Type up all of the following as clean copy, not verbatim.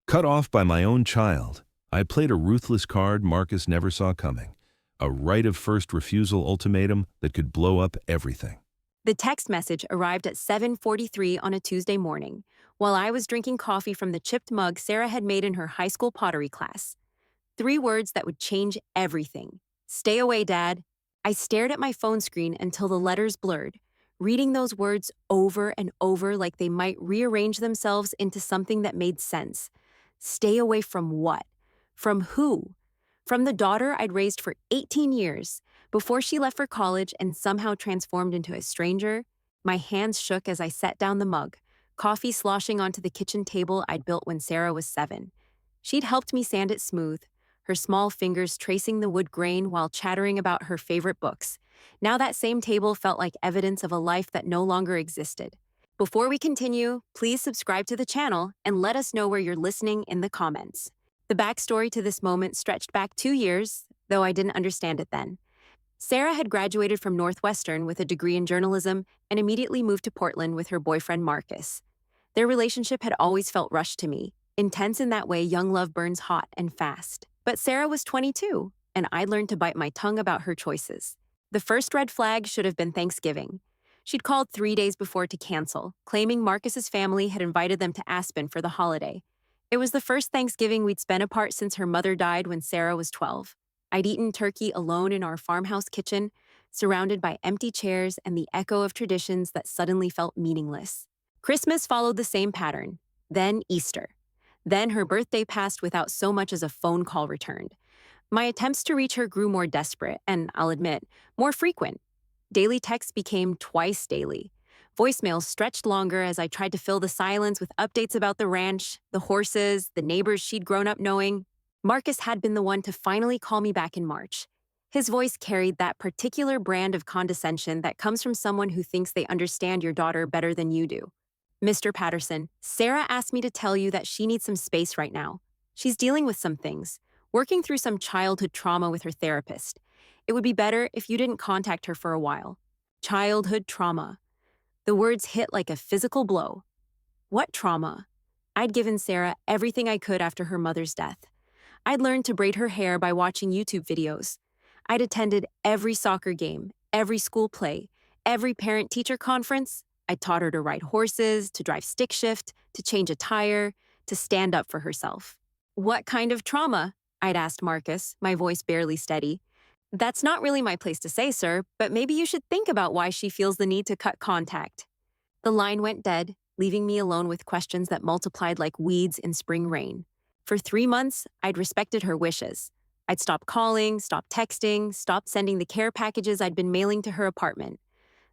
Cut off by my own child, I played a ruthless card Marcus never saw coming. A right of first refusal ultimatum that could blow up everything. The text message arrived at 7:43 on a Tuesday morning, while I was drinking coffee from the chipped mug Sarah had made in her high school pottery class. 3 words that would change everything. Stay away, Dad. I stared at my phone screen until the letters blurred, reading those words over and over like they might rearrange themselves into something that made sense. Stay away from what? From who? From the daughter I'd raised for 18 years, before she left for college and somehow transformed into a stranger. My hands shook as I set down the mug, coffee sloshing onto the kitchen table I'd built when Sarah was 7. She'd helped me sand it smooth, her small fingers tracing the wood grain while chattering about her favorite books. Now that same table felt like evidence of a life that no longer existed. Before we continue, please subscribe to the channel and let us know where you're listening in the comments. The backstory to this moment stretched back 2 years, though I didn't understand it then. Sarah had graduated from Northwestern with a degree in journalism and immediately moved to Portland with her boyfriend Marcus. Their relationship had always felt rushed to me, intense in that way young love burns hot and fast. But Sarah was 22, and I'd learned to bite my tongue about her choices. The first red flag should have been Thanksgiving. She'd called 3 days before to cancel, claiming Marcus's family had invited them to Aspen for the holiday. It was the first Thanksgiving we'd spent apart since her mother died when Sarah was 12. I'd eaten turkey alone in our farmhouse kitchen, surrounded by empty chairs and the echo of traditions that suddenly felt meaningless. Christmas followed the same pattern, then Easter. Then her birthday passed without so much as a phone call returned. My attempts to reach her grew more desperate and, I'll admit, more frequent. Daily texts became twice daily. Voicemails stretched longer as I tried to fill the silence with updates about the ranch, the horses, the neighbors she'd grown up knowing. Marcus had been the one to finally call me back in March. His voice carried that particular brand of condescension that comes from someone who thinks they understand your daughter better than you do. Mr. Patterson, Sarah asked me to tell you that she needs some space right now. She's dealing with some things, working through some childhood trauma with her therapist. It would be better if you didn't contact her for a while. Childhood trauma. The words hit like a physical blow. What trauma? I'd given Sarah everything I could after her mother's death. I'd learned to braid her hair by watching YouTube videos. I'd attended every soccer game, every school play, every parent-teacher conference. I taught her to ride horses, to drive stick shift, to change a tire, to stand up for herself. What kind of trauma? I'd asked Marcus, my voice barely steady. That's not really my place to say, sir, but maybe you should think about why she feels the need to cut contact. The line went dead, leaving me alone with questions that multiplied like weeds in spring rain. For 3 months, I'd respected her wishes. I'd stopped calling, stopped texting, stopped sending the care packages I'd been mailing to her apartment.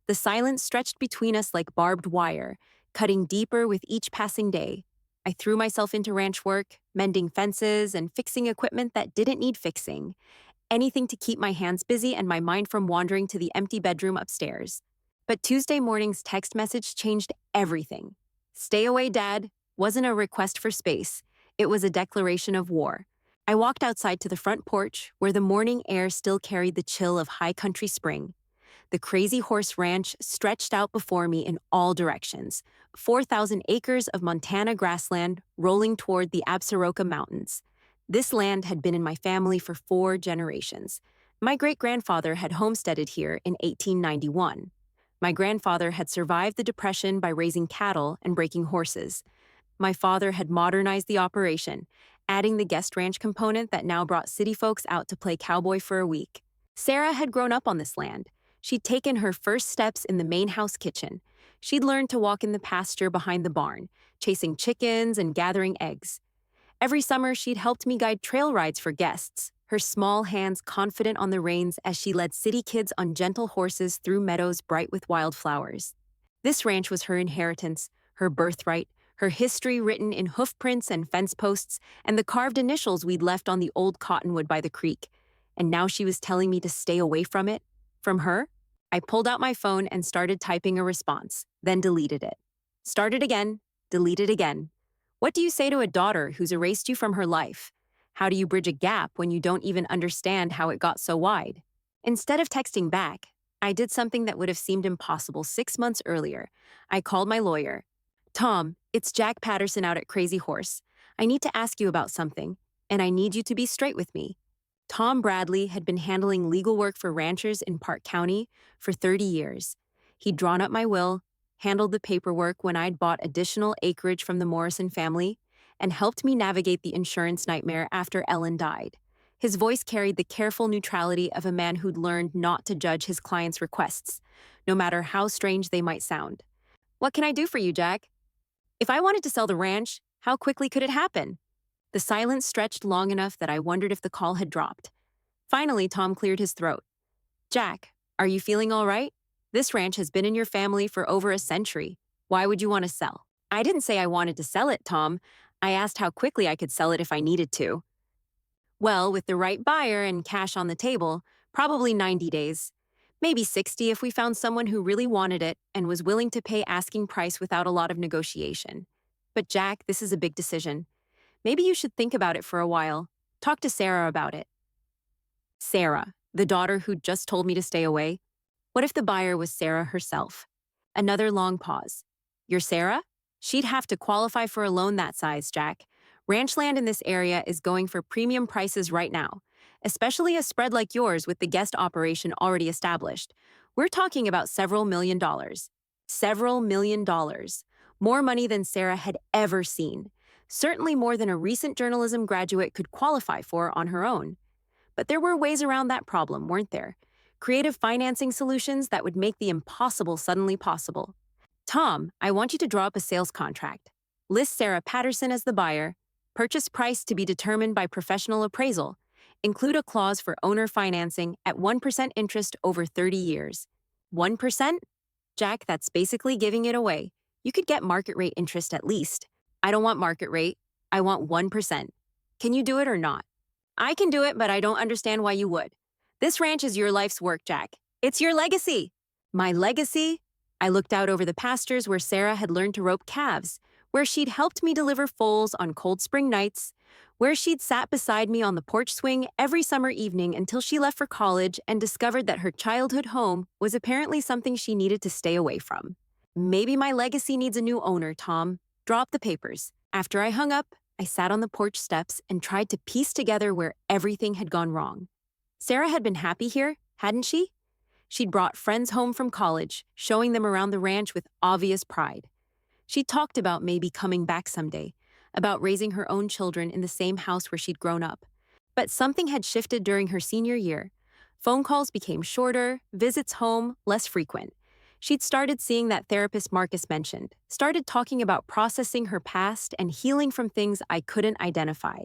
The silence stretched between us like barbed wire, cutting deeper with each passing day. I threw myself into ranch work, mending fences and fixing equipment that didn't need fixing. Anything to keep my hands busy and my mind from wandering to the empty bedroom upstairs. But Tuesday morning's text message changed everything. Stay away, Dad wasn't a request for space. It was a declaration of war. I walked outside to the front porch, where the morning air still carried the chill of high country spring. The Crazy Horse Ranch stretched out before me in all directions, 4,000 acres of Montana grassland rolling toward the Absaroka Mountains. This land had been in my family for 4 generations. My great-grandfather had homesteaded here in 1891. My grandfather had survived the Depression by raising cattle and breaking horses. My father had modernized the operation, adding the guest ranch component that now brought city folks out to play cowboy for a week. Sarah had grown up on this land. She'd taken her first steps in the main house kitchen. She'd learned to walk in the pasture behind the barn, chasing chickens and gathering eggs. Every summer, she'd helped me guide trail rides for guests, her small hands confident on the reins as she led city kids on gentle horses through meadows bright with wildflowers. This ranch was her inheritance, her birthright, her history written in hoof prints and fence posts, and the carved initials we'd left on the old cottonwood by the creek. And now she was telling me to stay away from it. From her? I pulled out my phone and started typing a response, then deleted it. Started again, deleted again. What do you say to a daughter who's erased you from her life? How do you bridge a gap when you don't even understand how it got so wide? Instead of texting back, I did something that would have seemed impossible 6 months earlier. I called my lawyer. Tom, it's Jack Patterson out at Crazy Horse. I need to ask you about something, and I need you to be straight with me. Tom Bradley had been handling legal work for ranchers in Park County for 30 years. He'd drawn up my will, handled the paperwork when I'd bought additional acreage from the Morrison family, and helped me navigate the insurance nightmare after Ellen died. His voice carried the careful neutrality of a man who'd learned not to judge his clients' requests, no matter how strange they might sound. What can I do for you, Jack? If I wanted to sell the ranch, how quickly could it happen? The silence stretched long enough that I wondered if the call had dropped. Finally, Tom cleared his throat. Jack, are you feeling all right? This ranch has been in your family for over a century. Why would you want to sell? I didn't say I wanted to sell it, Tom. I asked how quickly I could sell it if I needed to. Well, with the right buyer and cash on the table, probably 90 days. Maybe 60 if we found someone who really wanted it and was willing to pay asking price without a lot of negotiation. But Jack, this is a big decision. Maybe you should think about it for a while. Talk to Sarah about it. Sarah, the daughter who just told me to stay away? What if the buyer was Sarah herself? Another long pause. You're Sarah? She'd have to qualify for a loan that size, Jack. Ranch land in this area is going for premium prices right now, especially a spread like yours with the guest operation already established. We're talking about several million dollars. Several million dollars. More money than Sarah had ever seen. Certainly more than a recent journalism graduate could qualify for on her own. But there were ways around that problem, weren't there? Creative financing solutions that would make the impossible suddenly possible. Tom, I want you to draw up a sales contract. List Sarah Patterson as the buyer. Purchase price to be determined by professional appraisal. Include a clause for owner financing at 1% interest over 30 years. 1%? Jack, that's basically giving it away. You could get market rate interest at least. I don't want market rate. I want 1%. Can you do it or not? I can do it, but I don't understand why you would. This ranch is your life's work, Jack. It's your legacy. My legacy? I looked out over the pastures where Sarah had learned to rope calves, where she'd helped me deliver foals on cold spring nights, where she'd sat beside me on the porch swing every summer evening until she left for college and discovered that her childhood home was apparently something she needed to stay away from. Maybe my legacy needs a new owner, Tom. Draw up the papers. After I hung up, I sat on the porch steps and tried to piece together where everything had gone wrong. Sarah had been happy here, hadn't she? She'd brought friends home from college, showing them around the ranch with obvious pride. She talked about maybe coming back someday, about raising her own children in the same house where she'd grown up. But something had shifted during her senior year. Phone calls became shorter, visits home less frequent. She'd started seeing that therapist Marcus mentioned, started talking about processing her past and healing from things I couldn't identify.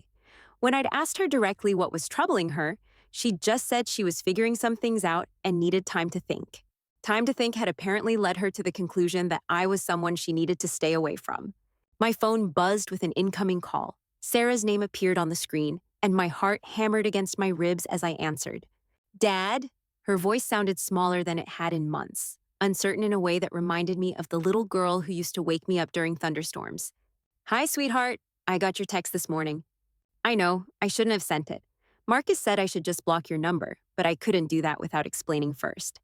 When I'd asked her directly what was troubling her, she just said she was figuring some things out and needed time to think. Time to think had apparently led her to the conclusion that I was someone she needed to stay away from. My phone buzzed with an incoming call. Sarah's name appeared on the screen, and my heart hammered against my ribs as I answered. Dad? Her voice sounded smaller than it had in months, uncertain in a way that reminded me of the little girl who used to wake me up during thunderstorms. Hi, sweetheart. I got your text this morning. I know, I shouldn't have sent it. Marcus said I should just block your number, but I couldn't do that without explaining first.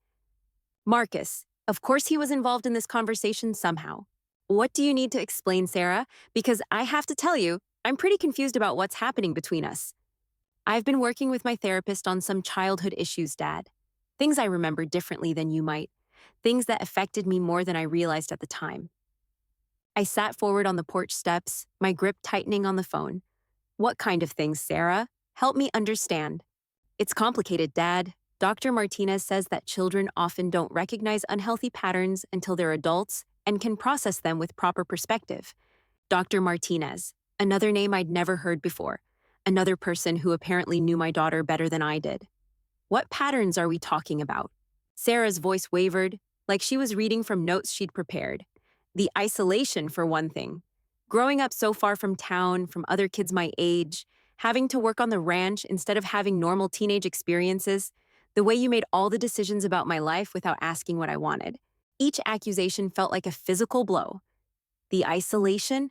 Marcus, of course he was involved in this conversation somehow. What do you need to explain, Sarah? Because I have to tell you, I'm pretty confused about what's happening between us. I've been working with my therapist on some childhood issues, Dad. Things I remember differently than you might. Things that affected me more than I realized at the time. I sat forward on the porch steps, my grip tightening on the phone. What kind of things, Sarah? Help me understand. It's complicated, Dad. Dr. Martinez says that children often don't recognize unhealthy patterns until they're adults and can process them with proper perspective. Dr. Martinez, another name I'd never heard before, another person who apparently knew my daughter better than I did. What patterns are we talking about? Sarah's voice wavered, like she was reading from notes she'd prepared. The isolation, for one thing. Growing up so far from town, from other kids my age, having to work on the ranch instead of having normal teenage experiences, the way you made all the decisions about my life without asking what I wanted. Each accusation felt like a physical blow. The isolation?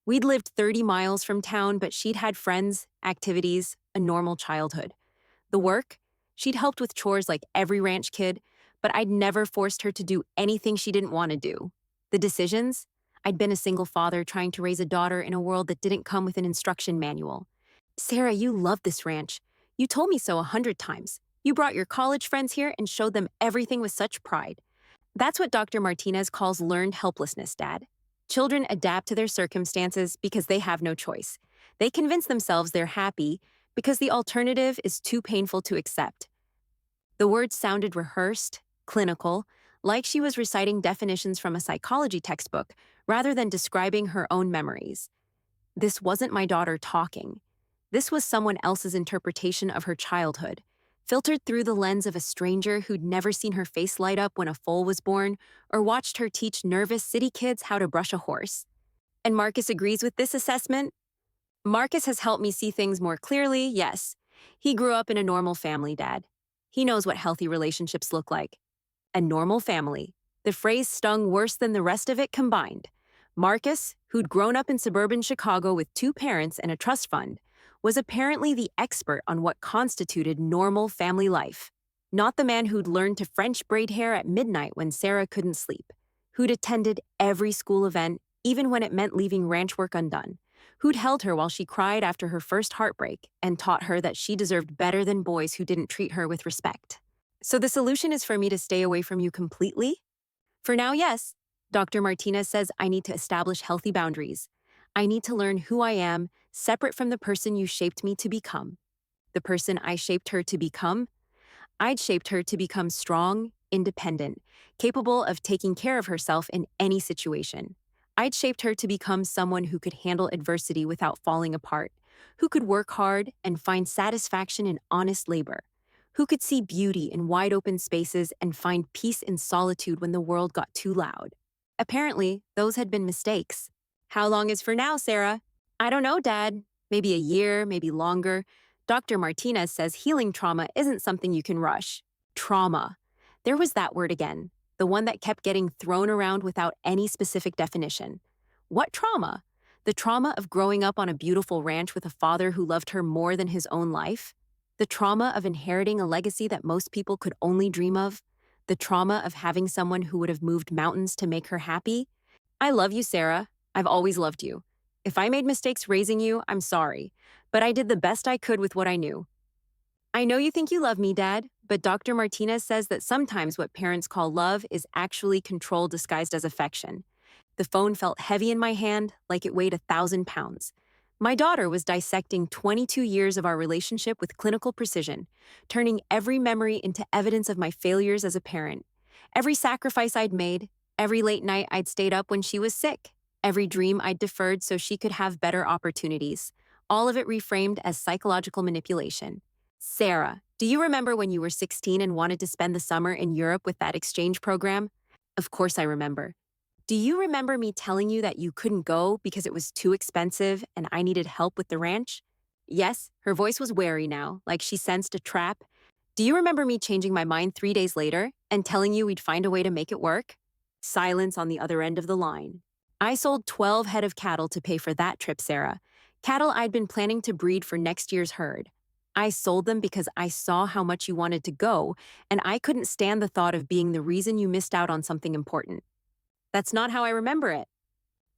We'd lived 30 miles from town, but she'd had friends, activities, a normal childhood. The work? She'd helped with chores like every ranch kid, but I'd never forced her to do anything she didn't want to do. The decisions? I'd been a single father trying to raise a daughter in a world that didn't come with an instruction manual. Sarah, you love this ranch. You told me so 100 times. You brought your college friends here and showed them everything with such pride. That's what Dr. Martinez calls learned helplessness, Dad. Children adapt to their circumstances because they have no choice. They convince themselves they're happy because the alternative is too painful to accept. The words sounded rehearsed, clinical, like she was reciting definitions from a psychology textbook rather than describing her own memories. This wasn't my daughter talking. This was someone else's interpretation of her childhood, filtered through the lens of a stranger who'd never seen her face light up when a foal was born or watched her teach nervous city kids how to brush a horse. And Marcus agrees with this assessment? Marcus has helped me see things more clearly, yes. He grew up in a normal family, Dad. He knows what healthy relationships look like. A normal family. The phrase stung worse than the rest of it combined. Marcus, who'd grown up in suburban Chicago with 2 parents and a trust fund, was apparently the expert on what constituted normal family life. Not the man who'd learned to French braid hair at midnight when Sarah couldn't sleep, who'd attended every school event, even when it meant leaving ranch work undone, who'd held her while she cried after her first heartbreak and taught her that she deserved better than boys who didn't treat her with respect. So the solution is for me to stay away from you completely? For now, yes. Dr. Martinez says I need to establish healthy boundaries. I need to learn who I am, separate from the person you shaped me to become. The person I shaped her to become? I'd shaped her to become strong, independent, capable of taking care of herself in any situation. I'd shaped her to become someone who could handle adversity without falling apart, who could work hard and find satisfaction in honest labor, who could see beauty in wide open spaces and find peace in solitude when the world got too loud. Apparently, those had been mistakes. How long is for now, Sarah? I don't know, Dad. Maybe a year, maybe longer. Dr. Martinez says healing trauma isn't something you can rush. Trauma. There was that word again, the one that kept getting thrown around without any specific definition. What trauma? The trauma of growing up on a beautiful ranch with a father who loved her more than his own life? The trauma of inheriting a legacy that most people could only dream of? The trauma of having someone who would have moved mountains to make her happy? I love you, Sarah. I've always loved you. If I made mistakes raising you, I'm sorry, but I did the best I could with what I knew. I know you think you love me, Dad, but Dr. Martinez says that sometimes what parents call love is actually control disguised as affection. The phone felt heavy in my hand, like it weighed 1,000 pounds. My daughter was dissecting 22 years of our relationship with clinical precision, turning every memory into evidence of my failures as a parent. Every sacrifice I'd made, every late night I'd stayed up when she was sick, every dream I'd deferred so she could have better opportunities, all of it reframed as psychological manipulation. Sarah, do you remember when you were 16 and wanted to spend the summer in Europe with that exchange program? Of course I remember. Do you remember me telling you that you couldn't go because it was too expensive and I needed help with the ranch? Yes, her voice was wary now, like she sensed a trap. Do you remember me changing my mind 3 days later and telling you we'd find a way to make it work? Silence on the other end of the line. I sold 12 head of cattle to pay for that trip, Sarah. Cattle I'd been planning to breed for next year's herd. I sold them because I saw how much you wanted to go, and I couldn't stand the thought of being the reason you missed out on something important. That's not how I remember it.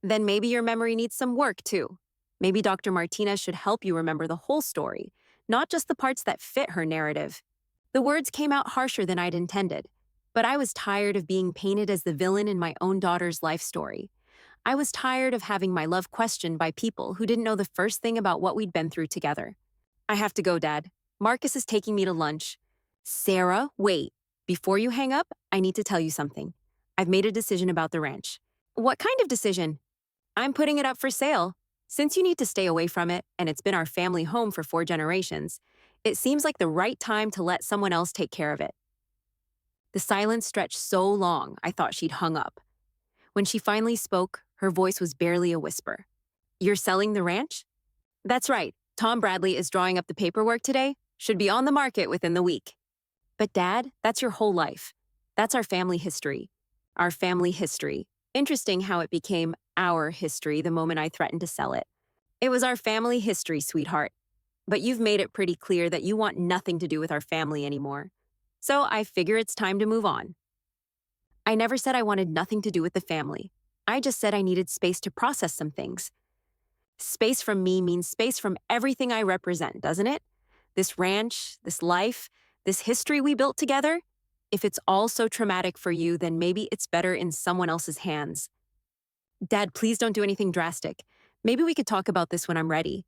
Then maybe your memory needs some work, too. Maybe Dr. Martinez should help you remember the whole story, not just the parts that fit her narrative. The words came out harsher than I'd intended, but I was tired of being painted as the villain in my own daughter's life story. I was tired of having my love questioned by people who didn't know the first thing about what we'd been through together. I have to go, Dad. Marcus is taking me to lunch. Sarah, wait. Before you hang up, I need to tell you something. I've made a decision about the ranch. What kind of decision? I'm putting it up for sale. Since you need to stay away from it, and it's been our family home for 4 generations, it seems like the right time to let someone else take care of it. The silence stretched so long, I thought she'd hung up. When she finally spoke, her voice was barely a whisper. You're selling the ranch? That's right. Tom Bradley is drawing up the paperwork today. Should be on the market within the week. But Dad, that's your whole life. That's our family history. Our family history. Interesting how it became our history the moment I threatened to sell it. It was our family history, sweetheart. But you've made it pretty clear that you want nothing to do with our family anymore. So I figure it's time to move on. I never said I wanted nothing to do with the family. I just said I needed space to process some things. Space from me means space from everything I represent, doesn't it? This ranch, this life, this history we built together. If it's all so traumatic for you, then maybe it's better in someone else's hands. Dad, please don't do anything drastic. Maybe we could talk about this when I'm ready.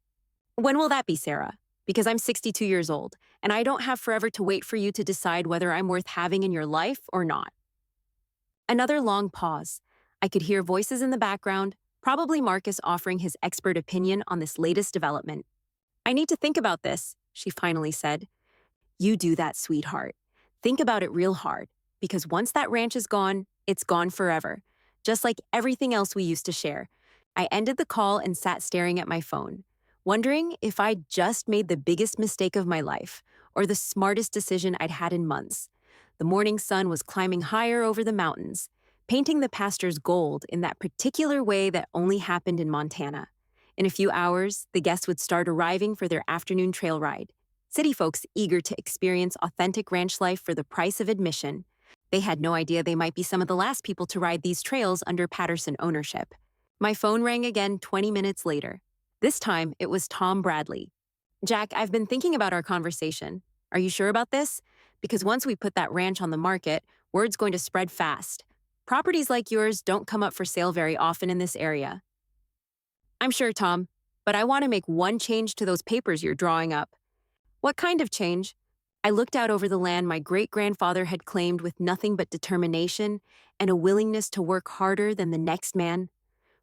When will that be, Sarah? Because I'm 62 years old, and I don't have forever to wait for you to decide whether I'm worth having in your life or not. Another long pause. I could hear voices in the background, probably Marcus offering his expert opinion on this latest development. I need to think about this, she finally said. You do that, sweetheart. Think about it real hard, because once that ranch is gone, it's gone forever, just like everything else we used to share. I ended the call and sat staring at my phone, wondering if I'd just made the biggest mistake of my life, or the smartest decision I'd had in months. The morning sun was climbing higher over the mountains, painting the pastures gold in that particular way that only happened in Montana. In a few hours, the guests would start arriving for their afternoon trail ride. City folks eager to experience authentic ranch life for the price of admission. They had no idea they might be some of the last people to ride these trails under Patterson ownership. My phone rang again 20 minutes later. This time, it was Tom Bradley. Jack, I've been thinking about our conversation. Are you sure about this? Because once we put that ranch on the market, word's going to spread fast. Properties like yours don't come up for sale very often in this area. I'm sure, Tom, but I want to make one change to those papers you're drawing up. What kind of change? I looked out over the land my great-grandfather had claimed with nothing but determination and a willingness to work harder than the next man.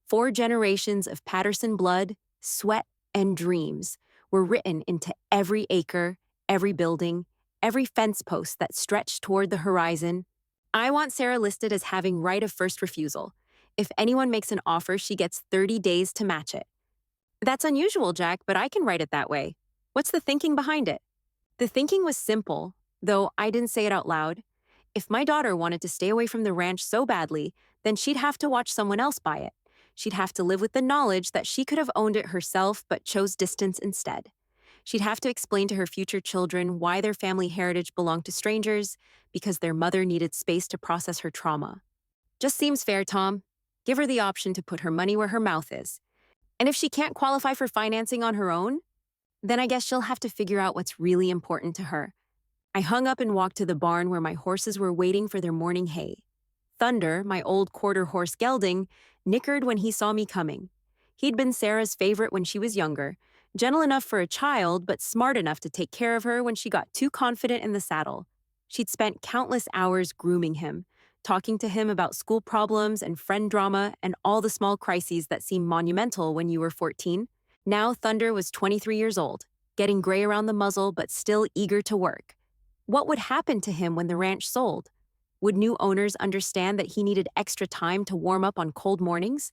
4 generations of Patterson blood, sweat, and dreams were written into every acre, every building, every fence post that stretched toward the horizon. I want Sarah listed as having right of first refusal. If anyone makes an offer, she gets 30 days to match it. That's unusual, Jack, but I can write it that way. What's the thinking behind it? The thinking was simple, though I didn't say it out loud. If my daughter wanted to stay away from the ranch so badly, then she'd have to watch someone else buy it. She'd have to live with the knowledge that she could have owned it herself but chose distance instead. She'd have to explain to her future children why their family heritage belonged to strangers, because their mother needed space to process her trauma. Just seems fair, Tom. Give her the option to put her money where her mouth is. And if she can't qualify for financing on her own, then I guess she'll have to figure out what's really important to her. I hung up and walked to the barn where my horses were waiting for their morning hay. Thunder, my old quarter horse gelding, nickered when he saw me coming. He'd been Sarah's favorite when she was younger, gentle enough for a child, but smart enough to take care of her when she got too confident in the saddle. She'd spent countless hours grooming him, talking to him about school problems and friend drama and all the small crises that seem monumental when you were 14. Now Thunder was 23 years old, getting gray around the muzzle but still eager to work. What would happen to him when the ranch sold? Would new owners understand that he needed extra time to warm up on cold mornings?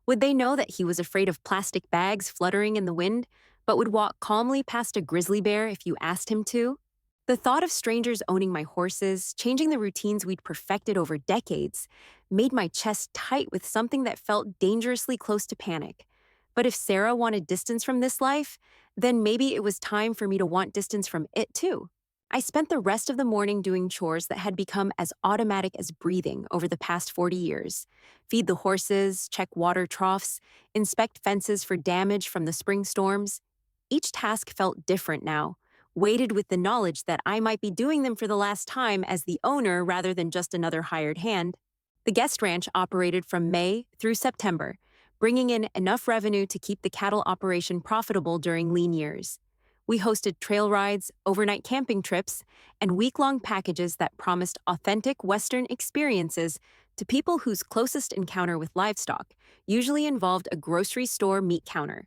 Would they know that he was afraid of plastic bags fluttering in the wind, but would walk calmly past a grizzly bear if you asked him to? The thought of strangers owning my horses, changing the routines we'd perfected over decades, made my chest tight with something that felt dangerously close to panic. But if Sarah wanted distance from this life, then maybe it was time for me to want distance from it too. I spent the rest of the morning doing chores that had become as automatic as breathing over the past 40 years. Feed the horses, check water troughs, inspect fences for damage from the spring storms. Each task felt different now, weighted with the knowledge that I might be doing them for the last time as the owner rather than just another hired hand. The guest ranch operated from May through September, bringing in enough revenue to keep the cattle operation profitable during lean years. We hosted trail rides, overnight camping trips, and week-long packages that promised authentic Western experiences to people whose closest encounter with livestock usually involved a grocery store meat counter.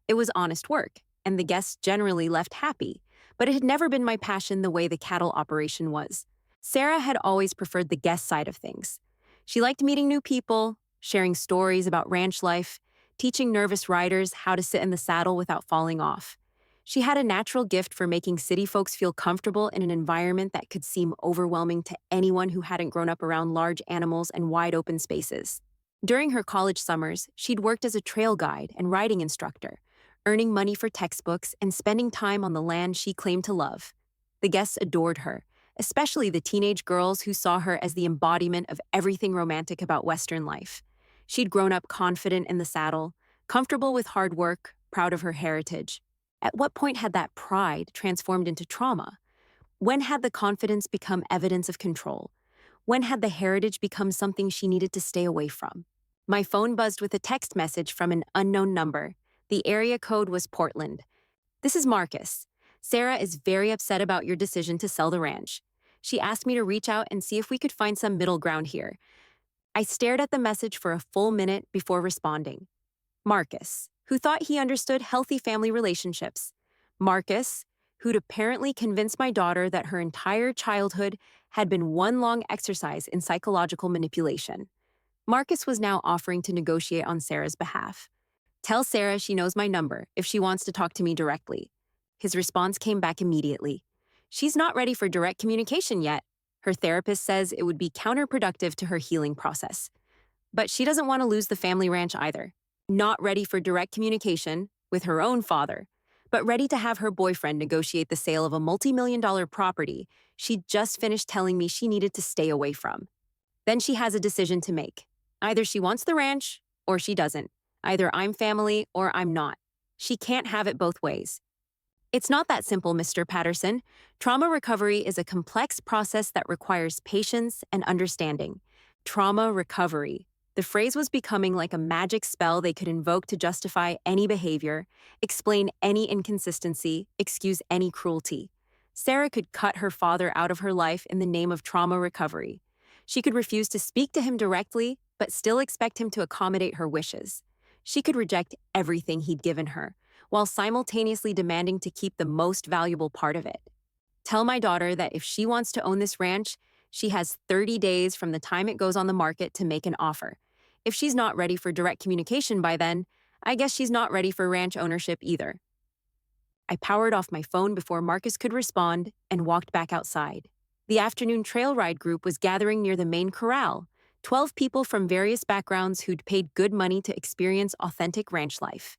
It was honest work, and the guests generally left happy, but it had never been my passion the way the cattle operation was. Sarah had always preferred the guest side of things. She liked meeting new people, sharing stories about ranch life, teaching nervous riders how to sit in the saddle without falling off. She had a natural gift for making city folks feel comfortable in an environment that could seem overwhelming to anyone who hadn't grown up around large animals and wide open spaces. During her college summers, she'd worked as a trail guide and riding instructor, earning money for textbooks and spending time on the land she claimed to love. The guests adored her, especially the teenage girls who saw her as the embodiment of everything romantic about Western life. She'd grown up confident in the saddle, comfortable with hard work, proud of her heritage. At what point had that pride transformed into trauma? When had the confidence become evidence of control? When had the heritage become something she needed to stay away from? My phone buzzed with a text message from an unknown number. The area code was Portland. "This is Marcus. Sarah is very upset about your decision to sell the ranch. She asked me to reach out and see if we could find some middle ground here." I stared at the message for a full minute before responding. Marcus, who thought he understood healthy family relationships. Marcus, who'd apparently convinced my daughter that her entire childhood had been one long exercise in psychological manipulation. Marcus was now offering to negotiate on Sarah's behalf. "Tell Sarah she knows my number if she wants to talk to me directly." His response came back immediately. "She's not ready for direct communication yet. Her therapist says it would be counterproductive to her healing process. But she doesn't want to lose the family ranch either. Not ready for direct communication with her own father, but ready to have her boyfriend negotiate the sale of a multi-million-dollar property she'd just finished telling me she needed to stay away from. Then she has a decision to make. Either she wants the ranch or she doesn't. Either I'm family or I'm not. She can't have it both ways." It's not that simple, Mr. Patterson. Trauma recovery is a complex process that requires patience and understanding. Trauma recovery. The phrase was becoming like a magic spell they could invoke to justify any behavior, explain any inconsistency, excuse any cruelty. Sarah could cut her father out of her life in the name of trauma recovery. She could refuse to speak to him directly, but still expect him to accommodate her wishes. She could reject everything he'd given her, while simultaneously demanding to keep the most valuable part of it. "Tell my daughter that if she wants to own this ranch, she has 30 days from the time it goes on the market to make an offer. If she's not ready for direct communication by then, I guess she's not ready for ranch ownership either." I powered off my phone before Marcus could respond and walked back outside. The afternoon trail ride group was gathering near the main corral, 12 people from various backgrounds who'd paid good money to experience authentic ranch life.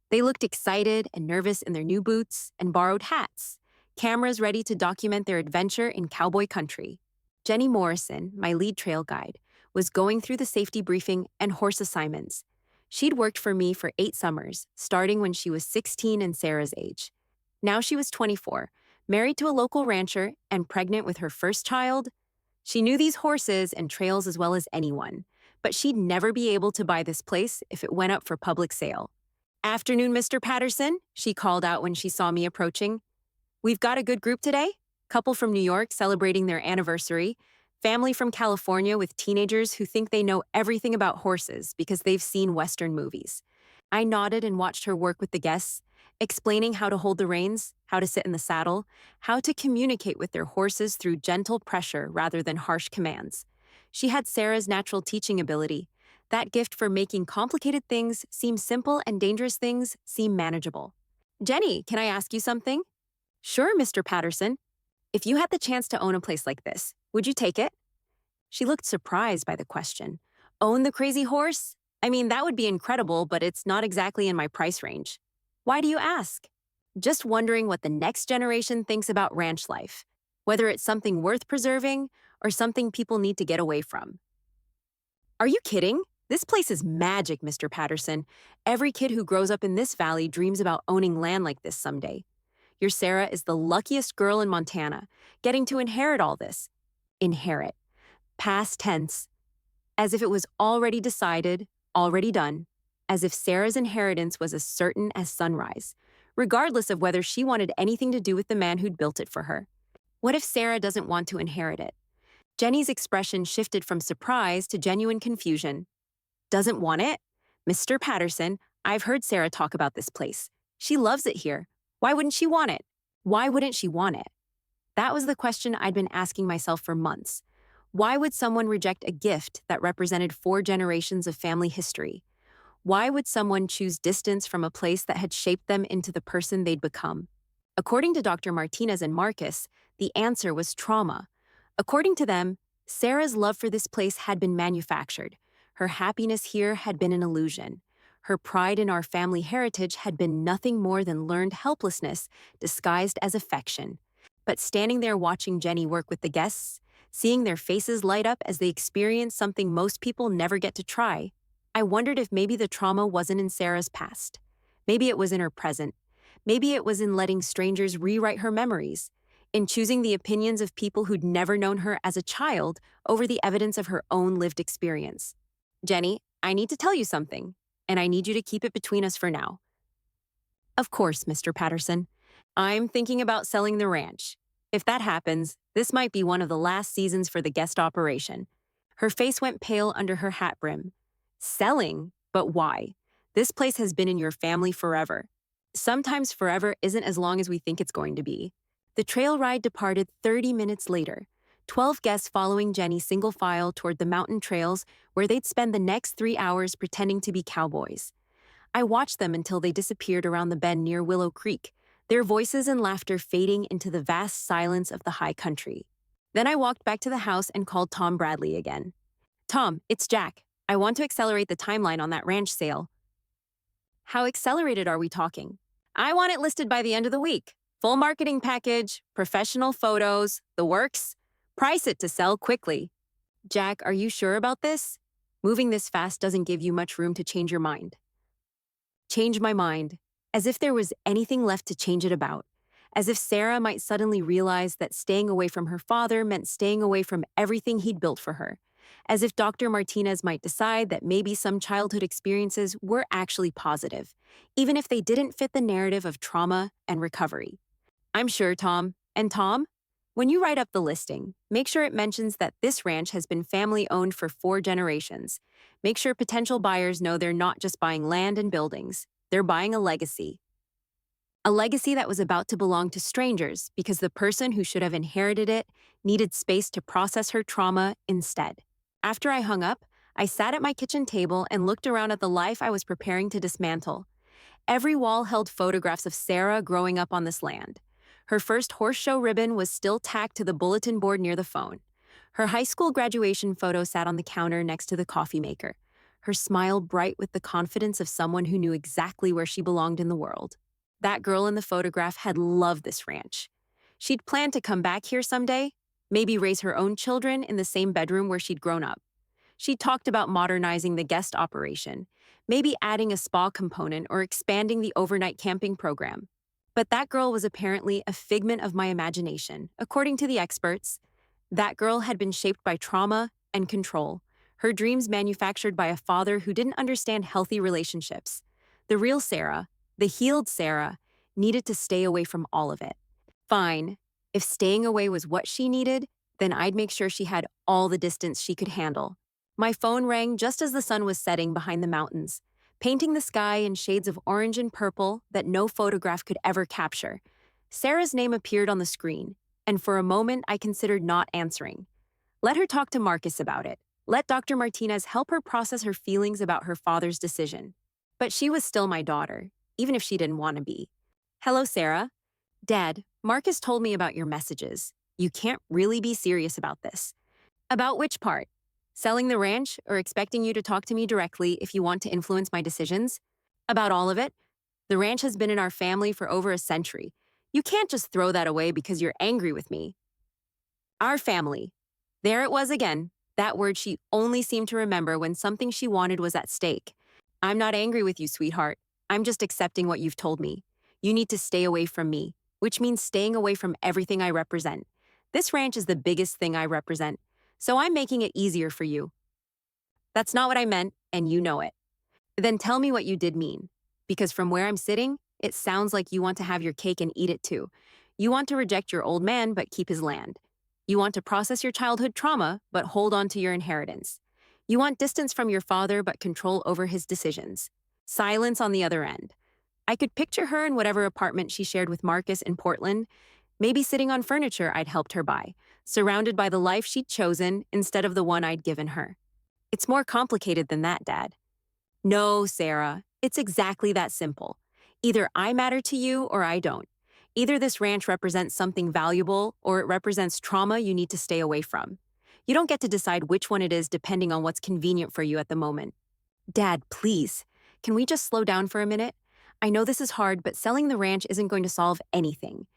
They looked excited and nervous in their new boots and borrowed hats, cameras ready to document their adventure in cowboy country. Jenny Morrison, my lead trail guide, was going through the safety briefing and horse assignments. She'd worked for me for 8 summers, starting when she was 16 and Sarah's age. Now she was 24, married to a local rancher and pregnant with her first child. She knew these horses and trails as well as anyone, but she'd never be able to buy this place if it went up for public sale. "Afternoon, Mr. Patterson," she called out when she saw me approaching. "We've got a good group today. Couple from New York celebrating their anniversary. Family from California with teenagers who think they know everything about horses because they've seen Western movies." I nodded and watched her work with the guests, explaining how to hold the reins, how to sit in the saddle, how to communicate with their horses through gentle pressure rather than harsh commands. She had Sarah's natural teaching ability, that gift for making complicated things seem simple and dangerous things seem manageable. "Jenny, can I ask you something?" "Sure, Mr. Patterson." "If you had the chance to own a place like this, would you take it?" She looked surprised by the question. "Own the crazy horse? I mean, that would be incredible, but it's not exactly in my price range." "Why do you ask?" "Just wondering what the next generation thinks about ranch life, whether it's something worth preserving or something people need to get away from." "Are you kidding? This place is magic, Mr. Patterson. Every kid who grows up in this valley dreams about owning land like this someday. Your Sarah is the luckiest girl in Montana, getting to inherit all this." Inherit. Past tense. As if it was already decided, already done. As if Sarah's inheritance was as certain as sunrise, regardless of whether she wanted anything to do with the man who'd built it for her. What if Sarah doesn't want to inherit it? Jenny's expression shifted from surprise to genuine confusion. "Doesn't want it? Mr. Patterson, I've heard Sarah talk about this place. She loves it here. Why wouldn't she want it? Why wouldn't she want it?" That was the question I'd been asking myself for months. Why would someone reject a gift that represented 4 generations of family history? Why would someone choose distance from a place that had shaped them into the person they'd become? According to Dr. Martinez and Marcus, the answer was trauma. According to them, Sarah's love for this place had been manufactured. Her happiness here had been an illusion. Her pride in our family heritage had been nothing more than learned helplessness disguised as affection. But standing there watching Jenny work with the guests, seeing their faces light up as they experience something most people never get to try, I wondered if maybe the trauma wasn't in Sarah's past. Maybe it was in her present. Maybe it was in letting strangers rewrite her memories, in choosing the opinions of people who'd never known her as a child over the evidence of her own lived experience. Jenny, I need to tell you something, and I need you to keep it between us for now. Of course, Mr. Patterson. I'm thinking about selling the ranch. If that happens, this might be one of the last seasons for the guest operation. Her face went pale under her hat brim. Selling? But why? This place has been in your family forever. Sometimes forever isn't as long as we think it's going to be. The trail ride departed 30 minutes later, 12 guests following Jenny single file toward the mountain trails where they'd spend the next 3 hours pretending to be cowboys. I watched them until they disappeared around the bend near Willow Creek, their voices and laughter fading into the vast silence of the high country. Then I walked back to the house and called Tom Bradley again. Tom, it's Jack. I want to accelerate the timeline on that ranch sale. How accelerated are we talking? I want it listed by the end of the week. Full marketing package, professional photos, the works. Price it to sell quickly. Jack, are you sure about this? Moving this fast doesn't give you much room to change your mind. Change my mind, as if there was anything left to change it about, as if Sarah might suddenly realize that staying away from her father meant staying away from everything he'd built for her, as if Dr. Martinez might decide that maybe some childhood experiences were actually positive, even if they didn't fit the narrative of trauma and recovery. I'm sure, Tom. And Tom, when you write up the listing, make sure it mentions that this ranch has been family-owned for 4 generations. Make sure potential buyers know they're not just buying land and buildings, they're buying a legacy. A legacy that was about to belong to strangers because the person who should have inherited it needed space to process her trauma instead. After I hung up, I sat at my kitchen table and looked around at the life I was preparing to dismantle. Every wall held photographs of Sarah growing up on this land. Her first horse show ribbon was still tacked to the bulletin board near the phone. Her high school graduation photo sat on the counter next to the coffee maker, her smile bright with the confidence of someone who knew exactly where she belonged in the world. That girl in the photograph had loved this ranch. She'd planned to come back here someday, maybe raise her own children in the same bedroom where she'd grown up. She talked about modernizing the guest operation, maybe adding a spa component or expanding the overnight camping program. But that girl was apparently a figment of my imagination. According to the experts, that girl had been shaped by trauma and control, her dreams manufactured by a father who didn't understand healthy relationships. The real Sarah, the healed Sarah, needed to stay away from all of it. Fine, if staying away was what she needed, then I'd make sure she had all the distance she could handle. My phone rang just as the sun was setting behind the mountains, painting the sky in shades of orange and purple that no photograph could ever capture. Sarah's name appeared on the screen, and for a moment I considered not answering. Let her talk to Marcus about it. Let Dr. Martinez help her process her feelings about her father's decision. But she was still my daughter, even if she didn't want to be. Hello, Sarah. Dad, Marcus told me about your messages. You can't really be serious about this. About which part? Selling the ranch or expecting you to talk to me directly if you want to influence my decisions? About all of it. The ranch has been in our family for over a century. You can't just throw that away because you're angry with me. Our family. There it was again, that word she only seemed to remember when something she wanted was at stake. I'm not angry with you, sweetheart. I'm just accepting what you've told me. You need to stay away from me, which means staying away from everything I represent. This ranch is the biggest thing I represent, so I'm making it easier for you. That's not what I meant, and you know it. Then tell me what you did mean, because from where I'm sitting, it sounds like you want to have your cake and eat it too. You want to reject your old man but keep his land. You want to process your childhood trauma but hold on to your inheritance. You want distance from your father but control over his decisions. Silence on the other end. I could picture her in whatever apartment she shared with Marcus in Portland, maybe sitting on furniture I'd helped her buy, surrounded by the life she'd chosen instead of the one I'd given her. It's more complicated than that, Dad. No, Sarah, it's exactly that simple. Either I matter to you or I don't. Either this ranch represents something valuable or it represents trauma you need to stay away from. You don't get to decide which one it is depending on what's convenient for you at the moment. Dad, please, can we just slow down for a minute? I know this is hard, but selling the ranch isn't going to solve anything.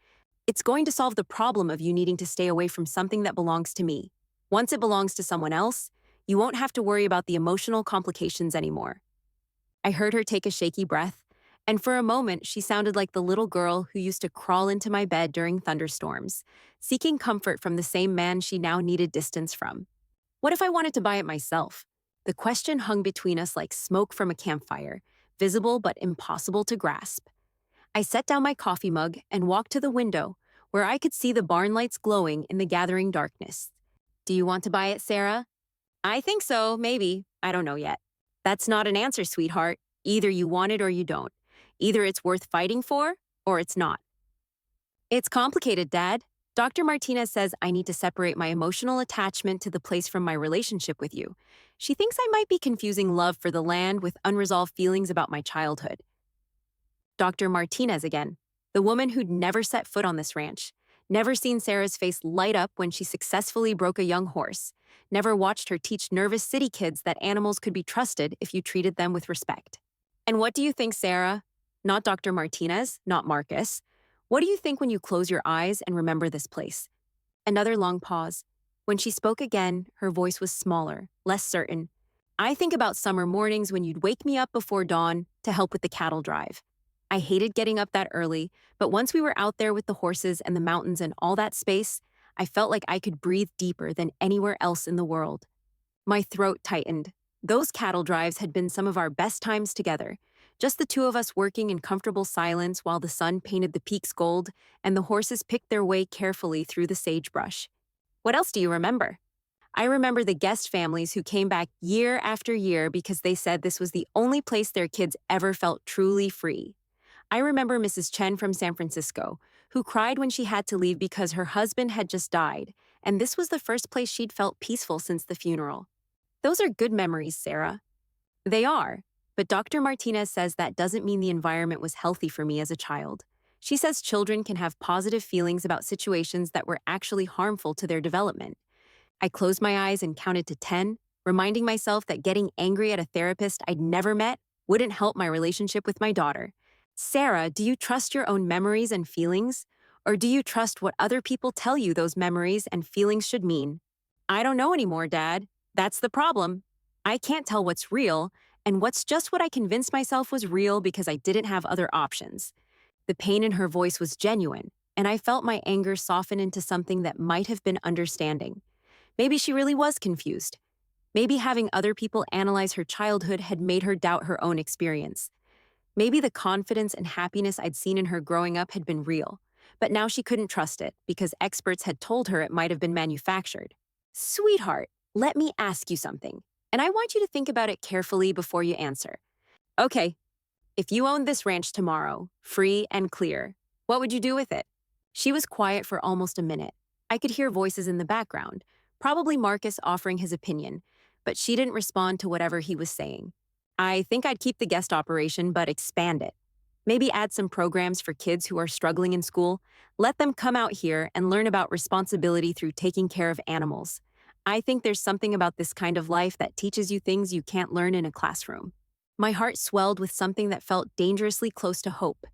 It's going to solve the problem of you needing to stay away from something that belongs to me. Once it belongs to someone else, You won't have to worry about the emotional complications anymore." I heard her take a shaky breath, and for a moment she sounded like the little girl who used to crawl into my bed during thunderstorms, seeking comfort from the same man she now needed distance from. What if I wanted to buy it myself? The question hung between us like smoke from a campfire, visible but impossible to grasp. I set down my coffee mug and walked to the window, where I could see the barn lights glowing in the gathering darkness. "Do you want to buy it, Sarah?" "I think so, maybe. I don't know yet." "That's not an answer, sweetheart. Either you want it or you don't. Either it's worth fighting for, or it's not." "It's complicated, Dad. Dr. Martinez says I need to separate my emotional attachment to the place from my relationship with you. She thinks I might be confusing love for the land with unresolved feelings about my childhood." Dr. Martinez again, the woman who'd never set foot on this ranch, never seen Sarah's face light up when she successfully broke a young horse, never watched her teach nervous city kids that animals could be trusted if you treated them with respect. "And what do you think, Sarah? Not Dr. Martinez, not Marcus. What do you think when you close your eyes and remember this place?" Another long pause. When she spoke again, her voice was smaller, less certain. "I think about summer mornings when you'd wake me up before dawn to help with the cattle drive. I hated getting up that early, but once we were out there with the horses and the mountains and all that space, I felt like I could breathe deeper than anywhere else in the world." My throat tightened. Those cattle drives had been some of our best times together, just the two of us working in comfortable silence while the sun painted the peaks gold and the horses picked their way carefully through the sagebrush. "What else do you remember?" "I remember the guest families who came back year after year because they said this was the only place their kids ever felt truly free. I remember Mrs. Chen from San Francisco, who cried when she had to leave because her husband had just died, and this was the first place she'd felt peaceful since the funeral." Those are good memories, Sarah. They are, but Dr. Martinez says that doesn't mean the environment was healthy for me as a child. She says children can have positive feelings about situations that were actually harmful to their development. I closed my eyes and counted to 10, reminding myself that getting angry at a therapist I'd never met wouldn't help my relationship with my daughter. "Sarah, do you trust your own memories and feelings? Or do you trust what other people tell you those memories and feelings should mean?" "I don't know anymore, Dad. That's the problem. I can't tell what's real and what's just what I convinced myself was real because I didn't have other options." The pain in her voice was genuine, and I felt my anger soften into something that might have been understanding. Maybe she really was confused. Maybe having other people analyze her childhood had made her doubt her own experience. Maybe the confidence and happiness I'd seen in her growing up had been real, but now she couldn't trust it because experts had told her it might have been manufactured. "Sweetheart, let me ask you something, and I want you to think about it carefully before you answer. Okay, if you owned this ranch tomorrow, free and clear, what would you do with it?" She was quiet for almost a minute. I could hear voices in the background, probably Marcus offering his opinion, but she didn't respond to whatever he was saying. "I think I'd keep the guest operation, but expand it. Maybe add some programs for kids who are struggling in school. Let them come out here and learn about responsibility through taking care of animals. I think there's something about this kind of life that teaches you things you can't learn in a classroom." My heart swelled with something that felt dangerously close to hope.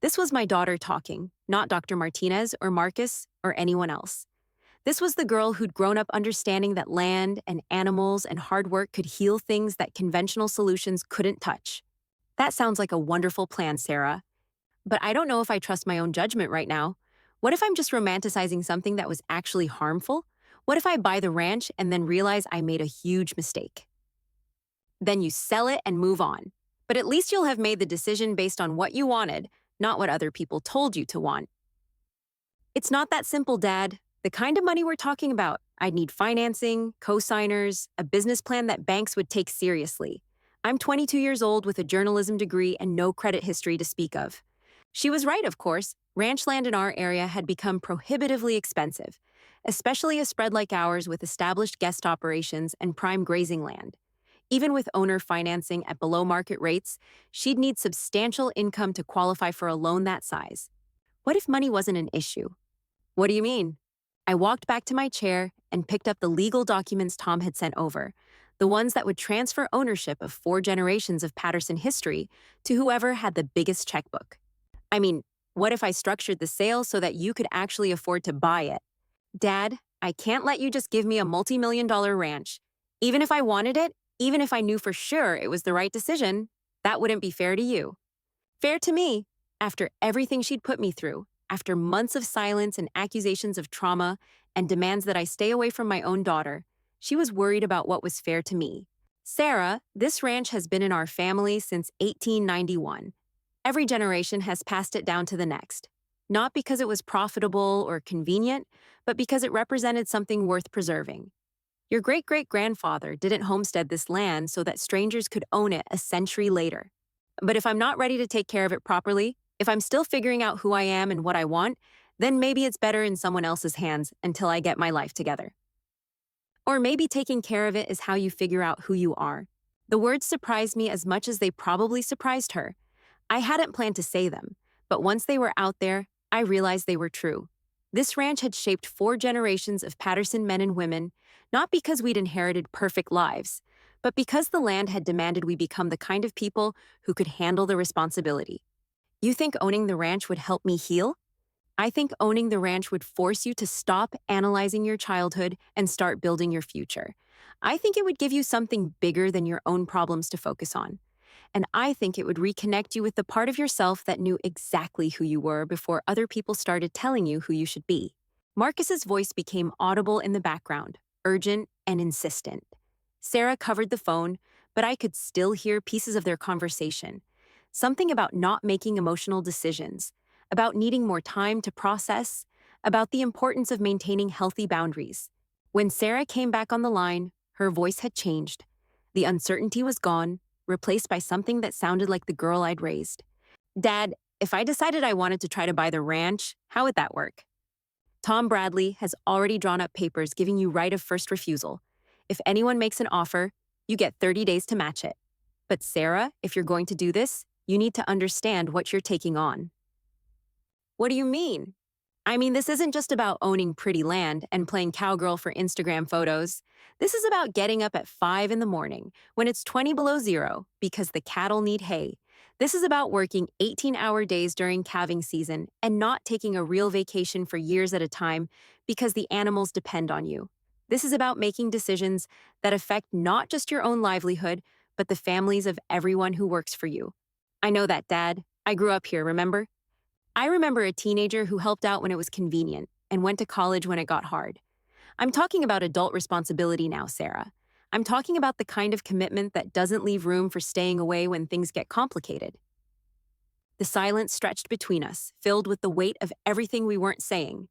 This was my daughter talking, not Dr. Martinez or Marcus or anyone else. This was the girl who'd grown up understanding that land and animals and hard work could heal things that conventional solutions couldn't touch. "That sounds like a wonderful plan, Sarah. But I don't know if I trust my own judgment right now. What if I'm just romanticizing something that was actually harmful? What if I buy the ranch and then realize I made a huge mistake?" "Then you sell it and move on. But at least you'll have made the decision based on what you wanted, not what other people told you to want." "It's not that simple, Dad. The kind of money we're talking about, I'd need financing, co-signers, a business plan that banks would take seriously. I'm 22 years old with a journalism degree and no credit history to speak of." She was right, of course. Ranch land in our area had become prohibitively expensive, especially a spread like ours with established guest operations and prime grazing land. Even with owner financing at below market rates, she'd need substantial income to qualify for a loan that size. What if money wasn't an issue? "What do you mean?" I walked back to my chair and picked up the legal documents Tom had sent over, the ones that would transfer ownership of 4 generations of Patterson history to whoever had the biggest checkbook. "I mean, what if I structured the sale so that you could actually afford to buy it?" "Dad, I can't let you just give me a multi-million-dollar ranch. Even if I wanted it, even if I knew for sure it was the right decision, that wouldn't be fair to you. Fair to me, after everything she'd put me through, after months of silence and accusations of trauma and demands that I stay away from my own daughter, she was worried about what was fair to me. Sarah, this ranch has been in our family since 1891. Every generation has passed it down to the next. Not because it was profitable or convenient, but because it represented something worth preserving. Your great great grandfather didn't homestead this land so that strangers could own it a century later. But if I'm not ready to take care of it properly, if I'm still figuring out who I am and what I want, then maybe it's better in someone else's hands until I get my life together. Or maybe taking care of it is how you figure out who you are. The words surprised me as much as they probably surprised her. I hadn't planned to say them, but once they were out there, I realized they were true. This ranch had shaped 4 generations of Patterson men and women, not because we'd inherited perfect lives, but because the land had demanded we become the kind of people who could handle the responsibility. You think owning the ranch would help me heal? I think owning the ranch would force you to stop analyzing your childhood and start building your future. I think it would give you something bigger than your own problems to focus on. And I think it would reconnect you with the part of yourself that knew exactly who you were before other people started telling you who you should be. Marcus's voice became audible in the background, urgent and insistent. Sarah covered the phone, but I could still hear pieces of their conversation. Something about not making emotional decisions, about needing more time to process, about the importance of maintaining healthy boundaries. When Sarah came back on the line, her voice had changed. The uncertainty was gone, replaced by something that sounded like the girl I'd raised. Dad, if I decided I wanted to try to buy the ranch, how would that work? Tom Bradley has already drawn up papers giving you right of first refusal. If anyone makes an offer, you get 30 days to match it. But Sarah, if you're going to do this, you need to understand what you're taking on. What do you mean? I mean, this isn't just about owning pretty land and playing cowgirl for Instagram photos. This is about getting up at 5 in the morning when it's 20 below zero because the cattle need hay. This is about working 18-hour days during calving season and not taking a real vacation for years at a time because the animals depend on you. This is about making decisions that affect not just your own livelihood, but the families of everyone who works for you. I know that, Dad. I grew up here, remember? I remember a teenager who helped out when it was convenient and went to college when it got hard. I'm talking about adult responsibility now, Sarah. I'm talking about the kind of commitment that doesn't leave room for staying away when things get complicated. The silence stretched between us, filled with the weight of everything we weren't saying.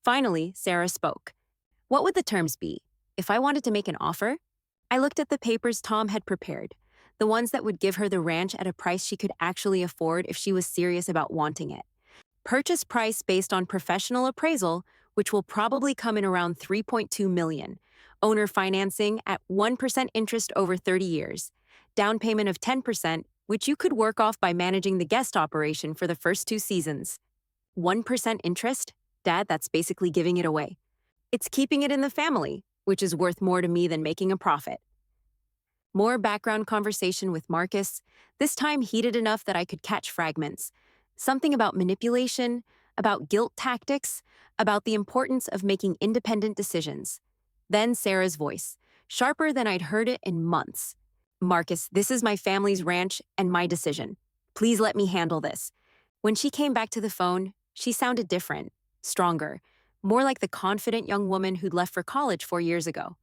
Finally, Sarah spoke. What would the terms be? If I wanted to make an offer? I looked at the papers Tom had prepared, the ones that would give her the ranch at a price she could actually afford if she was serious about wanting it. Purchase price based on professional appraisal, which will probably come in around $3.2 million. Owner financing at 1% interest over 30 years. Down payment of 10%, which you could work off by managing the guest operation for the first 2 seasons. 1% interest? Dad, that's basically giving it away. It's keeping it in the family, which is worth more to me than making a profit. More background conversation with Marcus, this time heated enough that I could catch fragments. Something about manipulation, about guilt tactics, about the importance of making independent decisions. Then Sarah's voice, sharper than I'd heard it in months. Marcus, this is my family's ranch and my decision. Please let me handle this. When she came back to the phone, she sounded different, stronger, more like the confident young woman who'd left for college 4 years ago.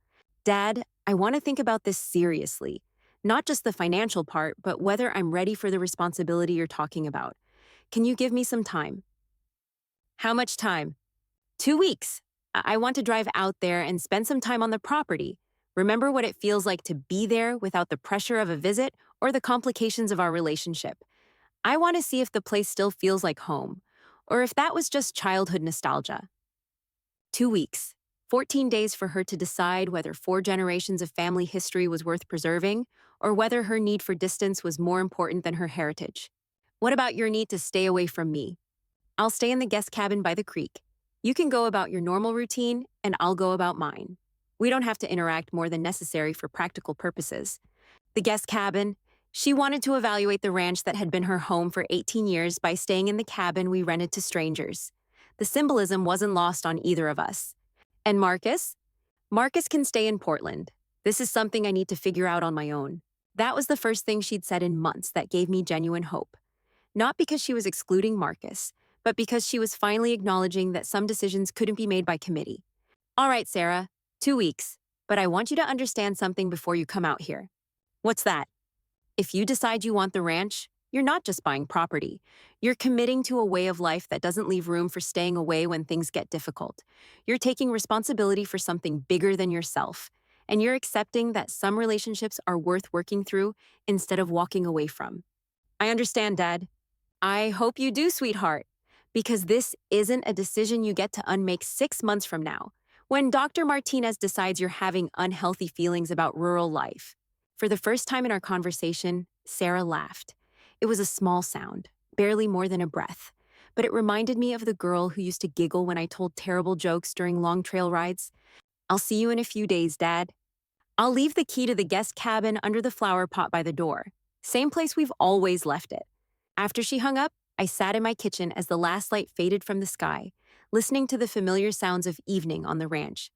Dad, I want to think about this seriously. Not just the financial part, but whether I'm ready for the responsibility you're talking about. Can you give me some time? How much time? 2 weeks. I want to drive out there and spend some time on the property. Remember what it feels like to be there without the pressure of a visit or the complications of our relationship. I want to see if the place still feels like home, or if that was just childhood nostalgia. 2 weeks. 14 days for her to decide whether 4 generations of family history was worth preserving, or whether her need for distance was more important than her heritage. What about your need to stay away from me? I'll stay in the guest cabin by the creek. You can go about your normal routine, and I'll go about mine. We don't have to interact more than necessary for practical purposes. The guest cabin, she wanted to evaluate the ranch that had been her home for 18 years by staying in the cabin we rented to strangers. The symbolism wasn't lost on either of us. And Marcus? Marcus can stay in Portland. This is something I need to figure out on my own. That was the first thing she'd said in months that gave me genuine hope. Not because she was excluding Marcus, but because she was finally acknowledging that some decisions couldn't be made by committee. All right, Sarah, 2 weeks, but I want you to understand something before you come out here. What's that? If you decide you want the ranch, you're not just buying property. You're committing to a way of life that doesn't leave room for staying away when things get difficult. You're taking responsibility for something bigger than yourself, and you're accepting that some relationships are worth working through instead of walking away from. I understand, Dad. I hope you do, sweetheart, because this isn't a decision you get to unmake 6 months from now, when Dr. Martinez decides you're having unhealthy feelings about rural life. For the first time in our conversation, Sarah laughed. It was a small sound, barely more than a breath, but it reminded me of the girl who used to giggle when I told terrible jokes during long trail rides. I'll see you in a few days, Dad. I'll leave the key to the guest cabin under the flower pot by the door, same place we've always left it. After she hung up, I sat in my kitchen as the last light faded from the sky, listening to the familiar sounds of evening on the ranch.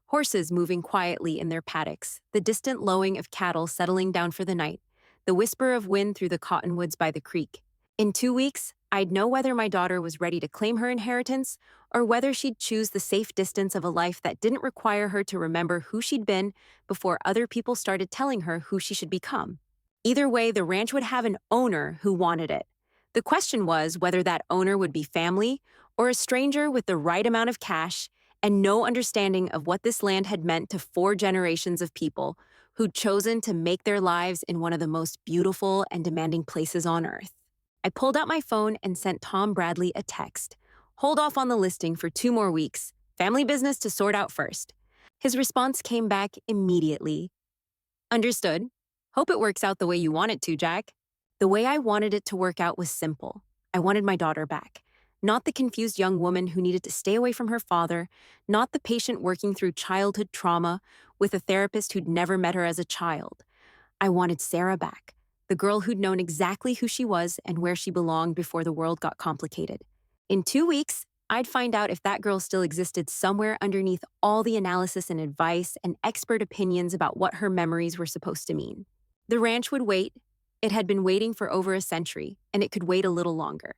Horses moving quietly in their paddocks, the distant lowing of cattle settling down for the night, the whisper of wind through the cottonwoods by the creek. In 2 weeks, I'd know whether my daughter was ready to claim her inheritance or whether she'd choose the safe distance of a life that didn't require her to remember who she'd been before other people started telling her who she should become. Either way, the ranch would have an owner who wanted it. The question was whether that owner would be family or a stranger with the right amount of cash and no understanding of what this land had meant to 4 generations of people who'd chosen to make their lives in one of the most beautiful and demanding places on earth. I pulled out my phone and sent Tom Bradley a text. Hold off on the listing for 2 more weeks. Family business to sort out first. His response came back immediately. Understood. Hope it works out the way you want it to, Jack. The way I wanted it to work out was simple. I wanted my daughter back. Not the confused young woman who needed to stay away from her father, not the patient working through childhood trauma with a therapist who'd never met her as a child. I wanted Sarah back, the girl who'd known exactly who she was and where she belonged before the world got complicated. In 2 weeks, I'd find out if that girl still existed somewhere underneath all the analysis and advice and expert opinions about what her memories were supposed to mean. The ranch would wait. It had been waiting for over a century, and it could wait a little longer.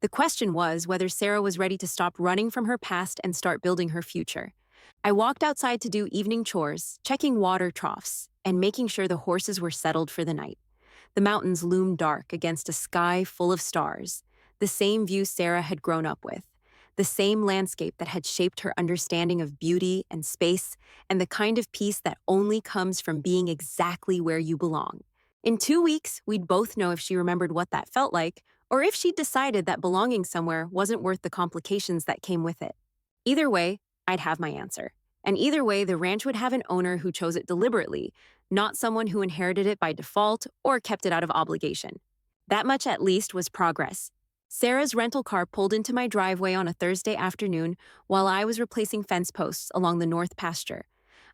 The question was whether Sarah was ready to stop running from her past and start building her future. I walked outside to do evening chores, checking water troughs, and making sure the horses were settled for the night. The mountains loomed dark against a sky full of stars, the same view Sarah had grown up with, the same landscape that had shaped her understanding of beauty and space and the kind of peace that only comes from being exactly where you belong. In 2 weeks, we'd both know if she remembered what that felt like, or if she'd decided that belonging somewhere wasn't worth the complications that came with it. Either way, I'd have my answer. And either way, the ranch would have an owner who chose it deliberately, not someone who inherited it by default or kept it out of obligation. That much at least was progress. Sarah's rental car pulled into my driveway on a Thursday afternoon while I was replacing fence posts along the north pasture.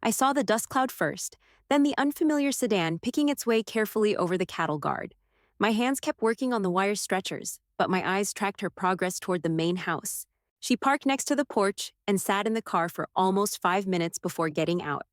I saw the dust cloud first, then the unfamiliar sedan picking its way carefully over the cattle guard. My hands kept working on the wire stretchers, but my eyes tracked her progress toward the main house. She parked next to the porch and sat in the car for almost 5 minutes before getting out.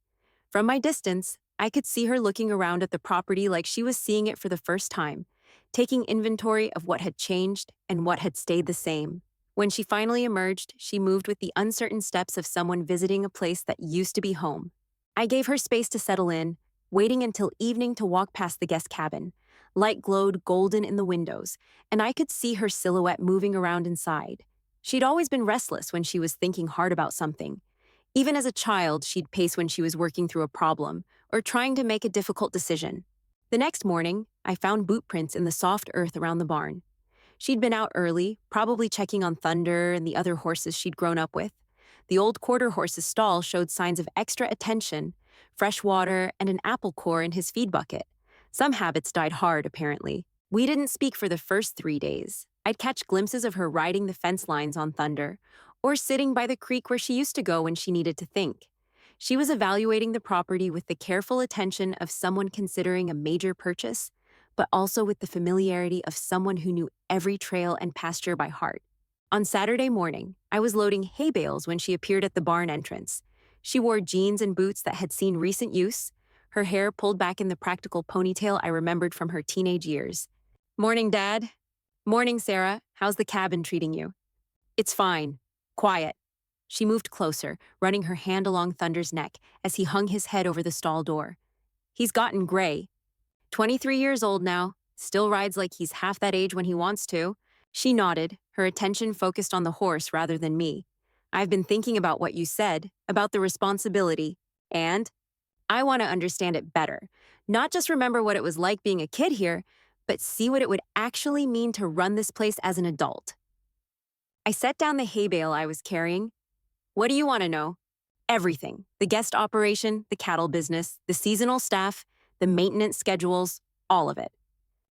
From my distance, I could see her looking around at the property like she was seeing it for the first time, taking inventory of what had changed and what had stayed the same. When she finally emerged, she moved with the uncertain steps of someone visiting a place that used to be home. I gave her space to settle in, waiting until evening to walk past the guest cabin. Light glowed golden in the windows, and I could see her silhouette moving around inside. She'd always been restless when she was thinking hard about something. Even as a child, she'd pace when she was working through a problem or trying to make a difficult decision. The next morning, I found boot prints in the soft earth around the barn. She'd been out early, probably checking on Thunder and the other horses she'd grown up with. The old quarter horse's stall showed signs of extra attention, fresh water, and an apple core in his feed bucket. Some habits died hard, apparently. We didn't speak for the first 3 days. I'd catch glimpses of her riding the fence lines on Thunder, or sitting by the creek where she used to go when she needed to think. She was evaluating the property with the careful attention of someone considering a major purchase, but also with the familiarity of someone who knew every trail and pasture by heart. On Saturday morning, I was loading hay bales when she appeared at the barn entrance. She wore jeans and boots that had seen recent use. her hair pulled back in the practical ponytail I remembered from her teenage years. "Morning, Dad." "Morning, Sarah. How's the cabin treating you?" "It's fine. Quiet." She moved closer, running her hand along Thunder's neck as he hung his head over the stall door. "He's gotten gray. 23 years old now, still rides like he's half that age when he wants to." She nodded, her attention focused on the horse rather than me. "I've been thinking about what you said, about the responsibility, and I want to understand it better. Not just remember what it was like being a kid here, but see what it would actually mean to run this place as an adult." I set down the hay bale I was carrying. "What do you want to know?" "Everything. The guest operation, the cattle business, the seasonal staff, the maintenance schedules, all of it."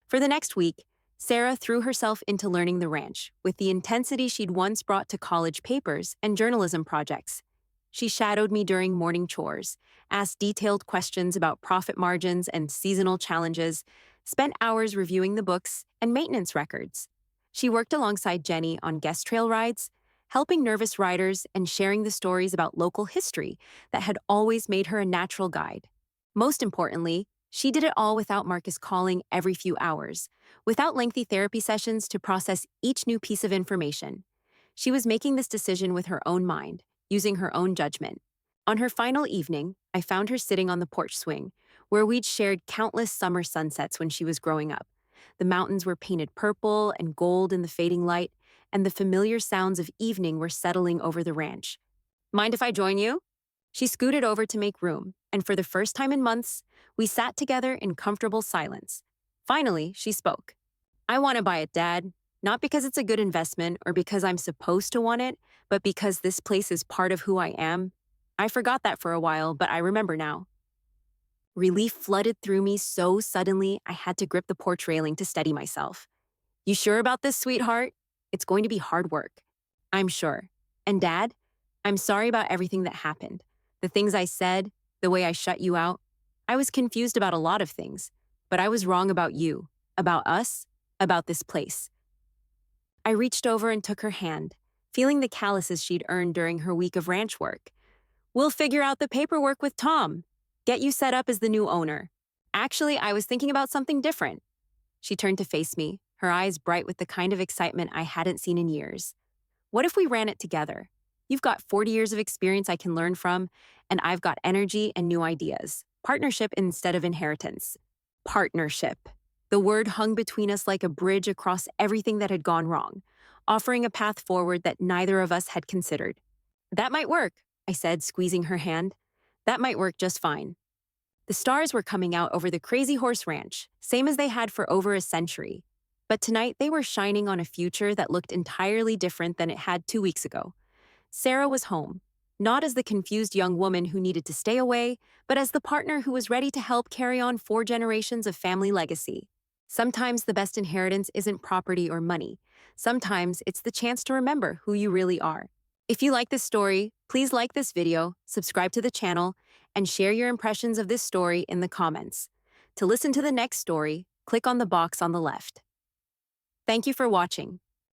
For the next week, Sarah threw herself into learning the ranch with the intensity she'd once brought to college papers and journalism projects. She shadowed me during morning chores, asked detailed questions about profit margins and seasonal challenges, spent hours reviewing the books and maintenance records. She worked alongside Jenny on guest trail rides, helping nervous riders and sharing the stories about local history that had always made her a natural guide. Most importantly, she did it all without Marcus calling every few hours, without lengthy therapy sessions to process each new piece of information. She was making this decision with her own mind, using her own judgment. On her final evening, I found her sitting on the porch swing, where we'd shared countless summer sunsets when she was growing up. The mountains were painted purple and gold in the fading light, and the familiar sounds of evening were settling over the ranch. "Mind if I join you?" She scooted over to make room, and for the first time in months, we sat together in comfortable silence. Finally, she spoke. "I want to buy it, Dad. Not because it's a good investment or because I'm supposed to want it, but because this place is part of who I am. I forgot that for a while, but I remember now." Relief flooded through me so suddenly I had to grip the porch railing to steady myself. "You sure about this, sweetheart? It's going to be hard work." "I'm sure. And Dad, I'm sorry about everything that happened. The things I said, the way I shut you out. I was confused about a lot of things, but I was wrong about you, about us, about this place." I reached over and took her hand, feeling the calluses she'd earned during her week of ranch work. "We'll figure out the paperwork with Tom. Get you set up as the new owner. Actually, I was thinking about something different." She turned to face me, her eyes bright with the kind of excitement I hadn't seen in years. "What if we ran it together? You've got 40 years of experience I can learn from, and I've got energy and new ideas. Partnership instead of inheritance." Partnership. The word hung between us like a bridge across everything that had gone wrong, offering a path forward that neither of us had considered. "That might work," I said, squeezing her hand. "That might work just fine." The stars were coming out over the Crazy Horse Ranch, same as they had for over a century. But tonight they were shining on a future that looked entirely different than it had 2 weeks ago. Sarah was home, not as the confused young woman who needed to stay away, but as the partner who was ready to help carry on 4 generations of family legacy. Sometimes the best inheritance isn't property or money. Sometimes it's the chance to remember who you really are. If you like this story, please like this video, subscribe to the channel, and share your impressions of this story in the comments. To listen to the next story, click on the box on the left. Thank you for watching.